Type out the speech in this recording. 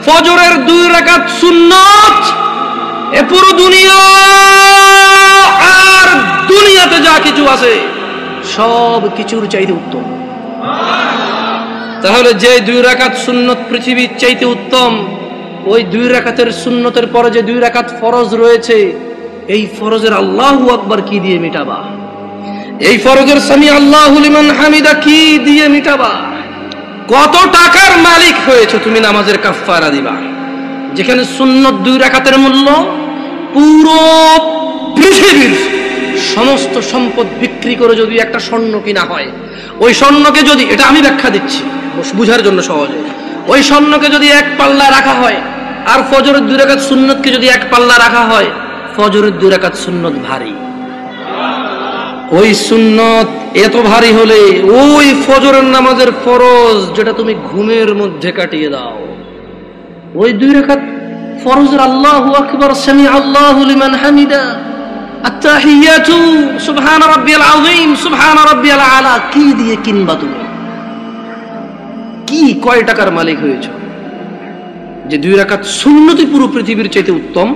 ফজরের 2 রাকাত সুন্নাত এ পুরো দুনিয়া আর দুনিয়াতে যা কিছু আছে সব কিছুর চাইতে উত্তম। তাহলে যে 2 রাকাত সুন্নত পৃথিবীর চাইতে উত্তম, ওই 2 রাকাতের সুন্নতের পরে যে 2 রাকাত ফরজ রয়েছে, এই ফরজের আল্লাহু আকবার কি দিয়ে মিটাবা? এই ফরজের সামি আল্লাহু লিমান হামিদা কি দিয়ে মিটাবা? কত টাকার মালিক হয়েছে তুমি নামাজের কাফারা দিবা? যেখানে সুন্নত 2 রাকাতের মূল্য পুরো পৃথিবীর সমস্ত সম্পদ বিক্রি করে যদি একটা স্বর্ণ কিনা হয়, ওই স্বর্ণকে যদি, এটা আমি ব্যাখ্যা দিচ্ছি বুঝার জন্য সহজে, ওই স্বর্ণকে যদি 1 পাল্লা রাখা হয় আর ফজরের 2 রাকাত সুন্নতকে যদি 1 পাল্লা রাখা হয়, ফজরের 2 রাকাত সুন্নত ভারী। ওই সুন্নত এত ভারী হলে ওই ফজরের নামাজের ফরজ যেটা তুমি ঘুমের মধ্যে কাটিয়ে দাও, ওই 2 রাকাত ফরজের আল্লাহু আকবার, সামি আল্লাহু লিমান হামিদা, আত্তাহিয়াতু সুবহান রাব্বিয়াল আযীম, সুবহান রাব্বিয়াল আলা কি দিয়ে কিনবা? তুমি কি কয় টাকার মালিক হয়েছো যে 2 রাকাত সুন্নতই পুরো পৃথিবীর চাইতে উত্তম?